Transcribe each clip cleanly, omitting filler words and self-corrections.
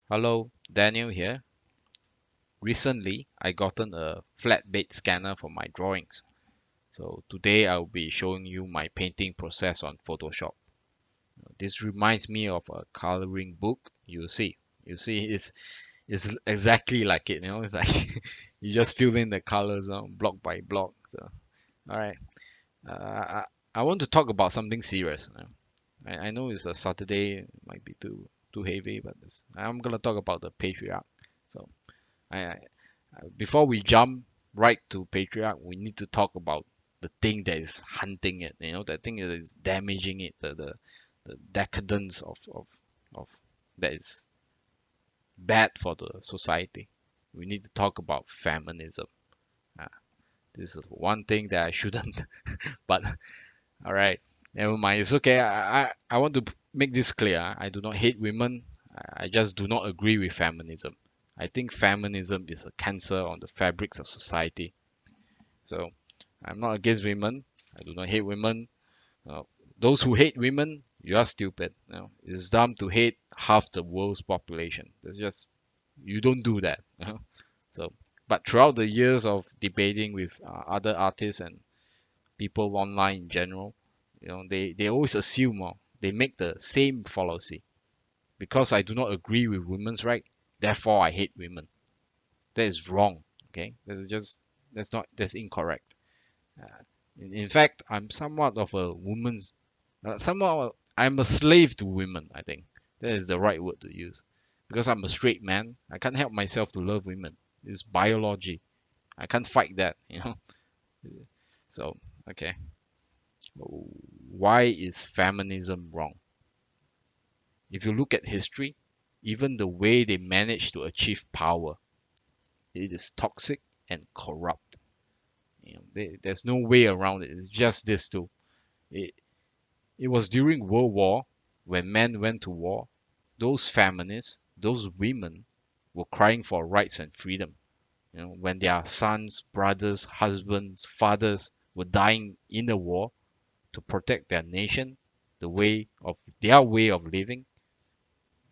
Hello, Daniel here. Recently, I gotten a flatbed scanner for my drawings. So today I'll be showing you my painting process on Photoshop. This reminds me of a coloring book. You see, it's exactly like it. It's like you just fill in the colors block by block. So, all right. I want to talk about something serious. I know it's a Saturday, it might be too heavy, but I'm gonna talk about the patriarch. So. I, Before we jump right to Patriarch, we need to talk about the thing that is hunting it, the thing that is damaging it, the decadence of that is bad for the society. We need to talk about feminism. Uh, this is one thing that I shouldn't, but all right, never mind. It's okay. I want to make this clear. I do not hate women. I just do not agree with feminism. I think feminism is a cancer on the fabrics of society. So I'm not against women. I do not hate women. Uh, those who hate women, you are stupid. It's dumb to hate half the world's population. That's just you don't do that. So, but throughout the years of debating with other artists and people online in general, they always assume they make the same fallacy. Because I do not agree with women's right, therefore I hate women. That is wrong. Okay, that's incorrect. Uh, in fact, I'm somewhat of a woman's, I'm a slave to women. I think that is the right word to use, because I'm a straight man. I can't help myself to love women. It's biology. I can't fight that. So, okay, why is feminism wrong? If you look at history, even the way they managed to achieve power, it is toxic and corrupt. There's no way around it. It's just this too. It, it was during World War when men went to war. Those feminists, those women, were crying for rights and freedom. When their sons, brothers, husbands, fathers were dying in the war to protect their nation, their way of living,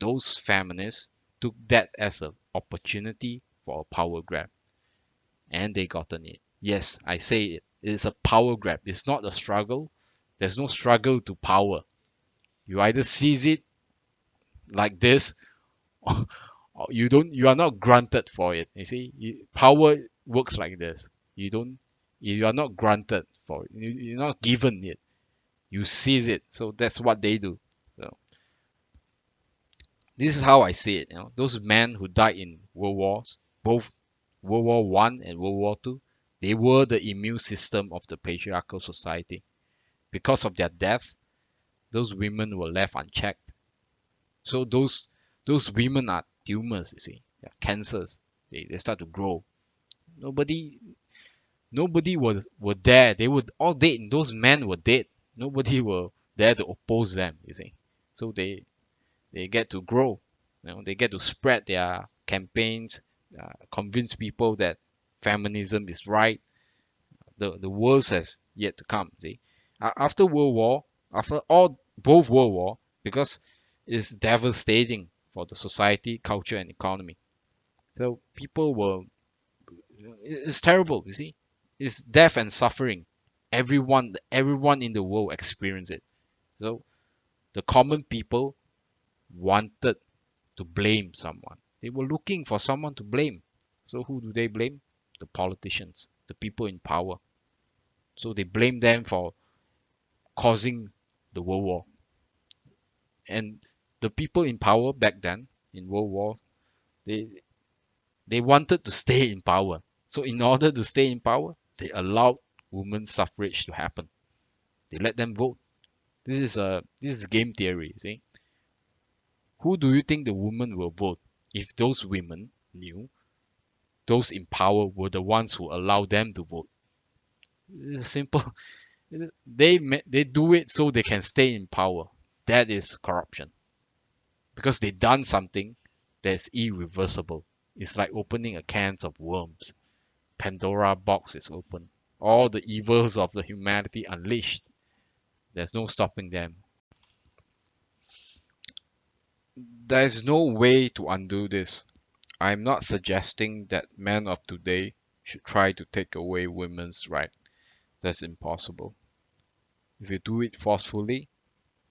those feminists took that as an opportunity for a power grab, and they gotten it. Yes, I say it. It is a power grab. It's not a struggle. There's no struggle to power. You either seize it like this, or you are not granted for it. You see, power works like this. You are not granted for it. You're not given it. You seize it. So that's what they do. So this is how I see it. Those men who died in world wars, both World War One and World War Two, they were the immune system of the patriarchal society. Because of their death, those women were left unchecked. So those women are tumors, you see, they're cancers. They start to grow. Nobody nobody were there. They were all dead. Those men were dead. Nobody were there to oppose them, you see. So they get to grow. They get to spread their campaigns, convince people that feminism is right. The worst has yet to come. See, after World War, after all both World War, because it's devastating for the society, culture, and economy. So people were, it's terrible. You see, it's death and suffering. Everyone in the world experienced it. So the common people wanted to blame someone. They were looking for someone to blame. So who do they blame? The politicians, the people in power. So they blame them for causing the World War. And the people in power back then in World War, they they wanted to stay in power. So in order to stay in power, they allowed women's suffrage to happen. They let them vote. This is game theory. See, who do you think the women will vote if those women knew those in power were the ones who allowed them to vote? It's simple. They do it so they can stay in power. That is corruption because they done something that's irreversible. It's like opening a cans of worms. Pandora box is open. All the evils of the humanity unleashed. There's no stopping them. There's no way to undo this. I'm not suggesting that men of today should try to take away women's right. That's impossible. If you do it forcefully,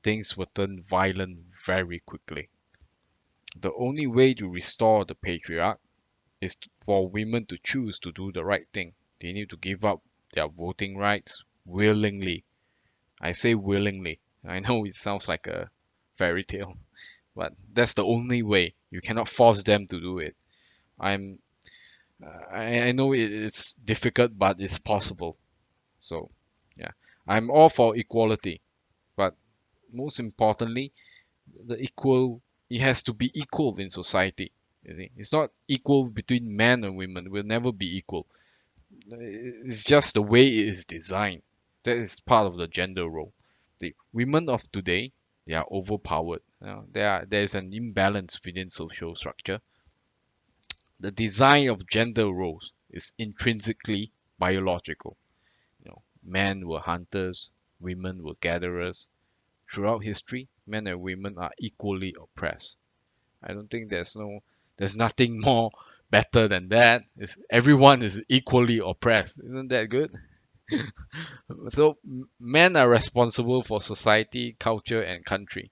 things will turn violent very quickly. The only way to restore the patriarch is for women to choose to do the right thing. They need to give up their voting rights willingly. I say willingly. I know it sounds like a fairy tale, but that's the only way. You cannot force them to do it. I'm I know it's difficult, but it's possible. So, yeah, I'm all for equality, but most importantly, the equal it has to be equal in society. You see, it's not equal between men and women. It will never be equal. It's just the way it is designed. That is part of the gender role. The women of today, they are overpowered. There is an imbalance within social structure. The design of gender roles is intrinsically biological. Men were hunters, women were gatherers. Throughout history, men and women are equally oppressed. I don't think there's nothing more better than that. Everyone is equally oppressed. Isn't that good? So men are responsible for society, culture, and country.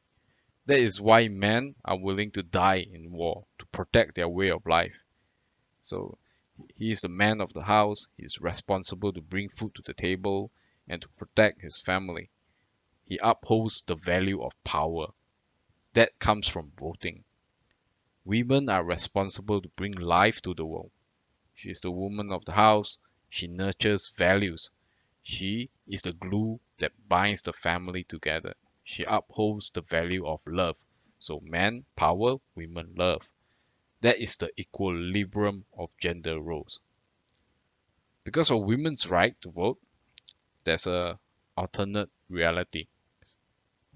That is why men are willing to die in war to protect their way of life. So he is the man of the house. He's responsible to bring food to the table and to protect his family. He upholds the value of power. That comes from voting. Women are responsible to bring life to the world. She is the woman of the house. She nurtures values. She is the glue that binds the family together. She upholds the value of love. So men power, women love. That is the equilibrium of gender roles. Because of women's right to vote, there's a alternate reality.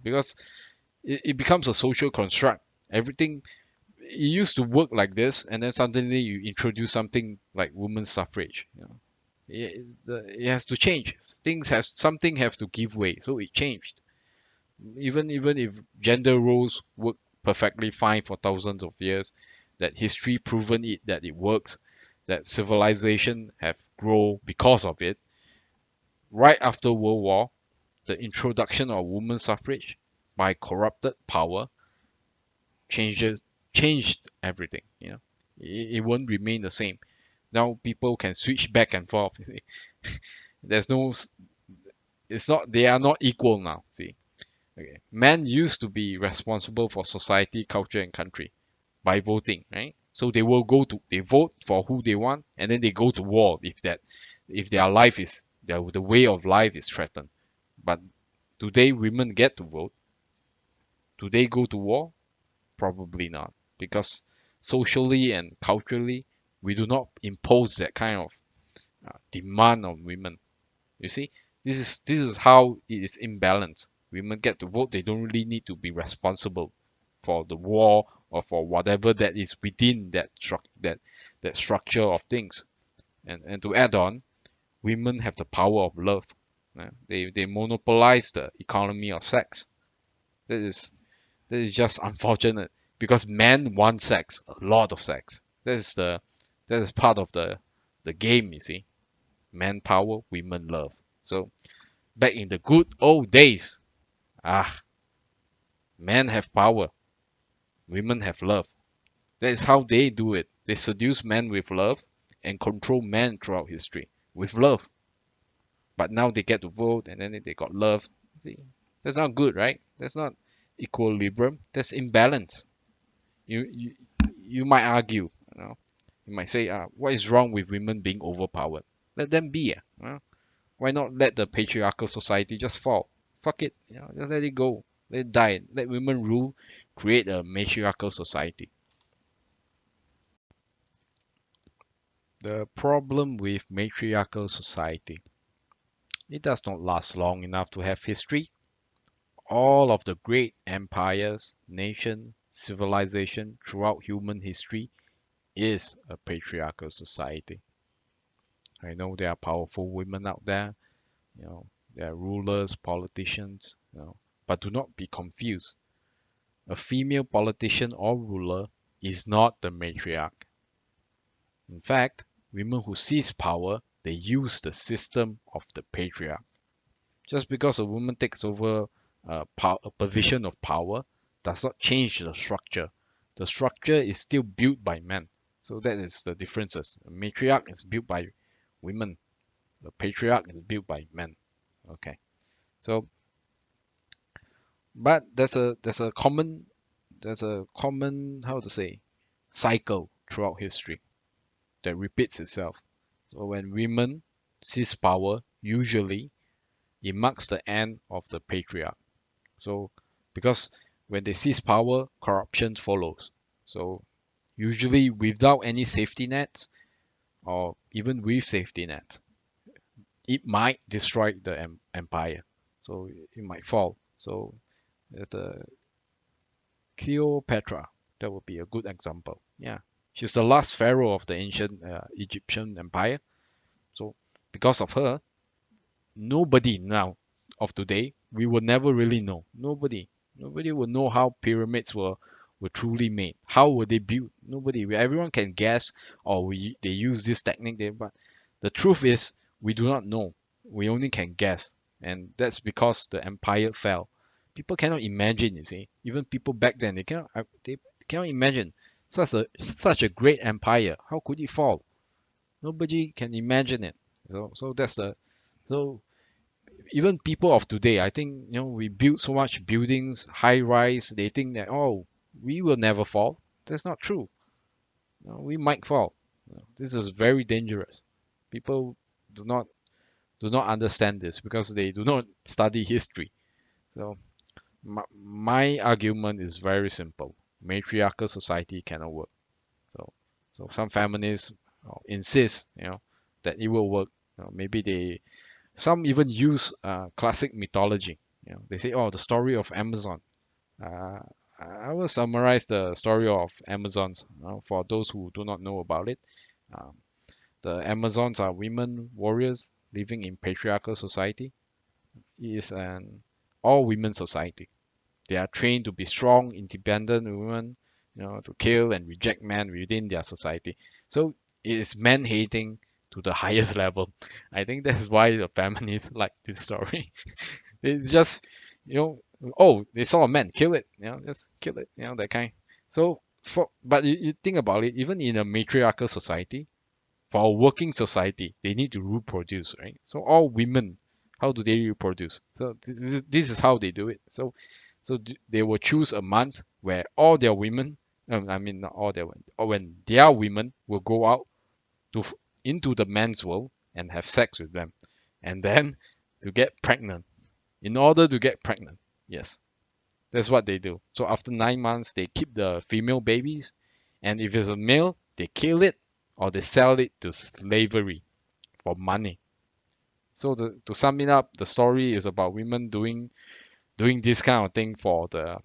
Because it becomes a social construct. Everything it used to work like this, and then suddenly you introduce something like women's suffrage. It has to change. Something have to give way. So it changed. Even if gender roles work perfectly fine for thousands of years, that history proven it that it works, that civilization have grown because of it. Right after World War, the introduction of women's suffrage by corrupted power changes changed everything. It won't remain the same. Now people can switch back and forth. You see. There's no, it's not, they are not equal now. See, okay. Men used to be responsible for society, culture, and country by voting, right? So they vote for who they want, and then they go to war if their life is, the way of life is threatened. But today women get to vote. Do they go to war? Probably not, because socially and culturally, we do not impose that kind of demand on women. You see, this is how it is imbalanced. Women get to vote; they don't really need to be responsible for the war or for whatever that is within that structure of things. And to add on, women have the power of love. They monopolize the economy of sex. That is that is just unfortunate because men want sex, a lot of sex. That is part of the game, you see. Men power, women love. So back in the good old days, ah, men have power, women have love. That is how they do it. They seduce men with love and control men throughout history with love. But now they get to vote and then they got love. See, that's not good, right? That's not equilibrium. That's imbalance. You you might argue, you might say, what is wrong with women being overpowered? Let them be. Why not let the patriarchal society just fall? Fuck it, just let it go, let it die, let women rule, create a matriarchal society. The problem with matriarchal society, it does not last long enough to have history. All of the great empires, nation, civilization throughout human history is a patriarchal society. I know there are powerful women out there, there are rulers, politicians, but do not be confused. A female politician or ruler is not the matriarch. In fact, women who seize power, they use the system of the patriarch. Just because a woman takes over a position of power does not change the structure. The structure is still built by men. So that is the differences. A matriarch is built by women. The patriarch is built by men. Okay. So, but there's a common how to say cycle throughout history that repeats itself. So when women seize power, usually it marks the end of the patriarch. So because when they seize power, corruption follows. So usually without any safety nets or even with safety nets, it might destroy the empire. So it might fall. So there's the Cleopatra. That would be a good example. Yeah, she's the last pharaoh of the ancient Egyptian empire. So because of her, nobody now of today, we will never really know. Nobody will know how pyramids were truly made. How were they built? Nobody. Everyone can guess, or they use this technique. But the truth is, we do not know. We only can guess, and that's because the empire fell. People cannot imagine. You see, even people back then, they cannot imagine such a great empire. How could it fall? Nobody can imagine it. So that's the so even people of today, I think, we build so much buildings, high rise, they think that, oh, we will never fall. That's not true. We might fall. This is very dangerous. People do not understand this because they do not study history. So my argument is very simple. Matriarchal society cannot work. So some feminists insist, that it will work. Maybe some even use classic mythology. They say, oh, the story of Amazon. Uh, I will summarize the story of Amazons for those who do not know about it. Um, the Amazons are women warriors living in patriarchal society. It is an all-women society. They are trained to be strong, independent women, to kill and reject men within their society. So it is man-hating to the highest level. I think that's why the feminists like this story. It's just, oh, they saw a man, kill it, just kill it, that kind. So but you think about it, even in a matriarchal society, for a working society, they need to reproduce, right? So all women, how do they reproduce? So this is how they do it. So they will choose a month where all their women, I mean not all their women, or when their women will go out to into the men's world and have sex with them, and then to get pregnant. In order to get pregnant, yes, that's what they do. So after 9 months, they keep the female babies, and if it's a male, they kill it or they sell it to slavery for money. So to sum it up, the story is about women doing this kind of thing for the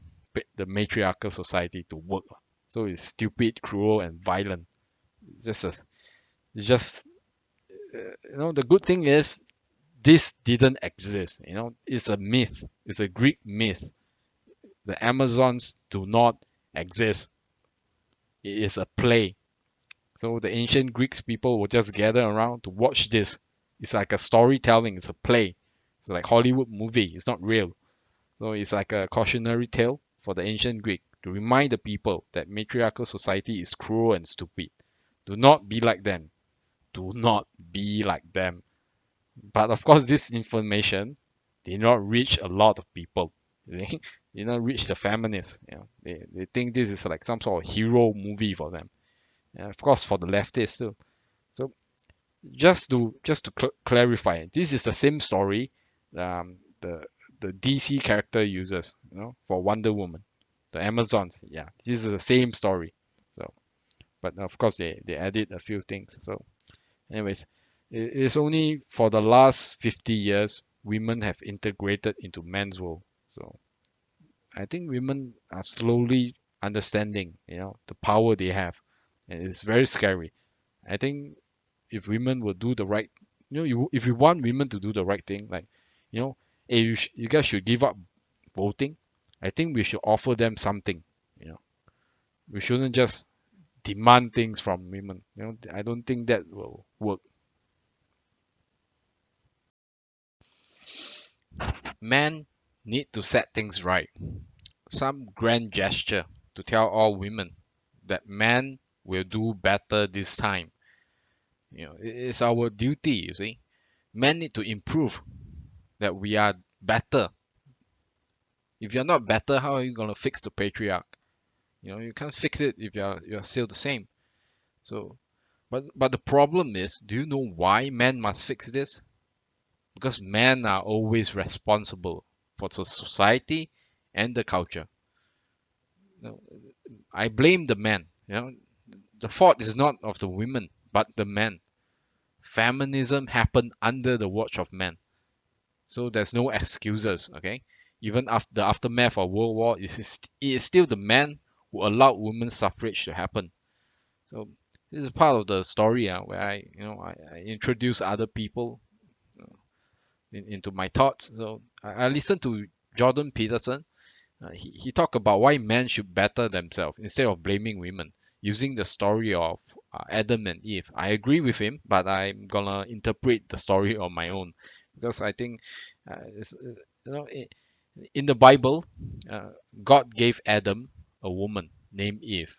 matriarchal society to work. So it's stupid, cruel, and violent. It's just the good thing is this didn't exist. It's a myth. It's a Greek myth. The Amazons do not exist. It is a play. So the ancient Greeks people will just gather around to watch this. It's like a storytelling. It's a play. It's like Hollywood movie. It's not real. So it's like a cautionary tale for the ancient Greek to remind the people that matriarchal society is cruel and stupid. Do not be like them. Do not be like them. But of course, this information did not reach a lot of people. They did not reach the feminists. They think this is like some sort of hero movie for them. And of course, for the leftists too. So just to clarify, this is the same story the DC character uses, for Wonder Woman, the Amazons. Yeah, this is the same story. So, but of course they added a few things. So, anyways, it's only for the last 50 years women have integrated into men's world. So I think women are slowly understanding, the power they have, and it's very scary. I think if women will do the right, if you want women to do the right thing, like, hey, you guys should give up voting. I think we should offer them something. You know, we shouldn't just demand things from women. You know, I don't think that will work. Men need to set things right. Some grand gesture to tell all women that men will do better this time. You know, it's our duty, you see. Men need to improve, that we are better. If you're not better, how are you gonna fix the patriarch? You know, you can't fix it if you're still the same. So, but the problem is, do you know why men must fix this? Because men are always responsible for the society and the culture. You know, I blame the men. You know, the fault is not of the women, but the men. Feminism happened under the watch of men, so there's no excuses. Okay, even after the aftermath of World War, it is still the men who allowed women's suffrage to happen. So this is part of the story where I introduce other people into my thoughts. So I listened to Jordan Peterson. He talked about why men should better themselves instead of blaming women, using the story of Adam and Eve. I agree with him, but I'm gonna interpret the story on my own because I think you know in the Bible, uh, God gave Adam a woman named Eve.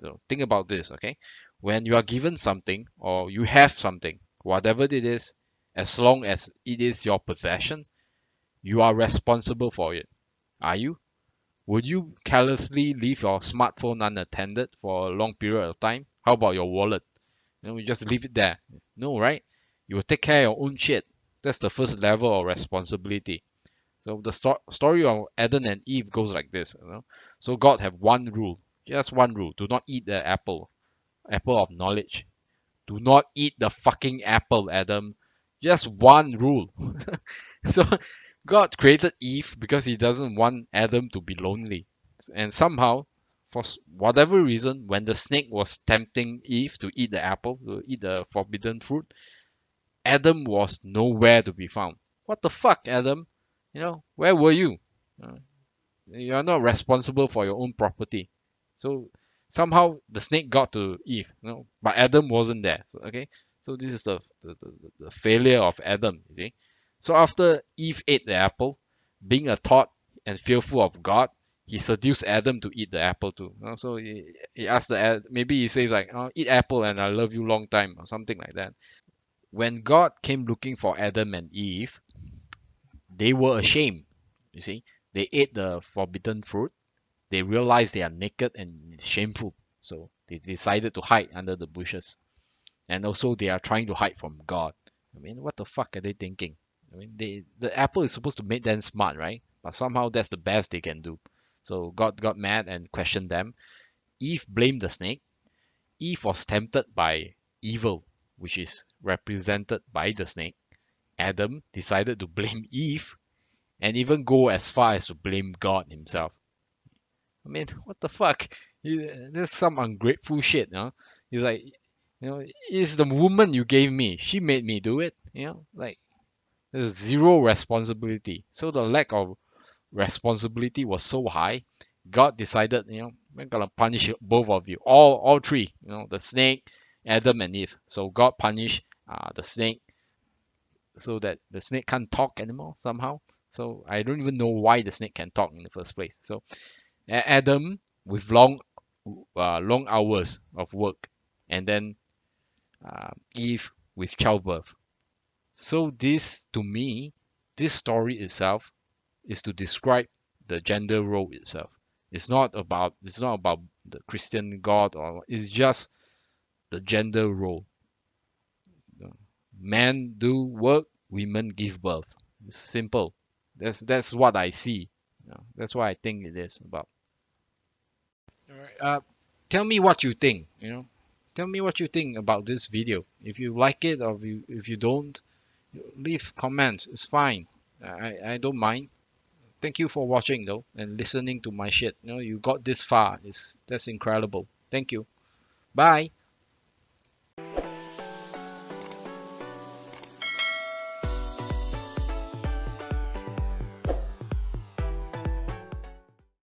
So think about this, okay? When you are given something or you have something, whatever it is, as long as it is your possession, you are responsible for it. Are you? Would you carelessly leave your smartphone unattended for a long period of time? How about your wallet? You just leave it there. No, right? You will take care of your own shit. That's the first level of responsibility. So the story of Adam and Eve goes like this. So God have one rule, just one rule: do not eat the apple of knowledge. Do not eat the fucking apple, Adam. Just one rule. So God created Eve because he doesn't want Adam to be lonely. And somehow, for whatever reason, when the snake was tempting Eve to eat the apple, to eat the forbidden fruit, Adam was nowhere to be found. What the fuck, Adam? Where were you? Uh, You're not responsible for your own property. So somehow the snake got to Eve, but Adam wasn't there. So, okay, so this is the failure of Adam. You see, so after Eve ate the apple, being a thought and fearful of God, he seduced Adam to eat the apple too. So he asked maybe he says like, oh, eat apple and I love you long time or something like that. When God came looking for Adam and Eve, they were ashamed. You see, they ate the forbidden fruit. They realize they are naked and it's shameful, so they decided to hide under the bushes. And also, they are trying to hide from God. I mean, what the fuck are they thinking? I mean, the apple is supposed to make them smart, right? But somehow that's the best they can do. So God got mad and questioned them. Eve blamed the snake. Eve was tempted by evil, which is represented by the snake. Adam decided to blame Eve and even go as far as to blame God himself. I mean, what the fuck? This is some ungrateful shit, you know? He's like, it's the woman you gave me. She made me do it, Like, there's zero responsibility. So the lack of responsibility was so high, God decided, we're gonna punish both of you, all three, the snake, Adam and Eve. So God punished the snake so that the snake can't talk anymore somehow. So I don't even know why the snake can talk in the first place. So Adam with long hours of work, and then Eve with childbirth. So this, to me, this story itself is to describe the gender role itself. It's not about the Christian God, or it's just the gender role. Men do work, women give birth. It's simple. That's what I see. That's what I think it is about. All right. Tell me what you think. Tell me what you think about this video. If you like it or if you don't, leave comments. It's fine. I don't mind. Thank you for watching though and listening to my shit. You got this far. That's incredible. Thank you. Bye.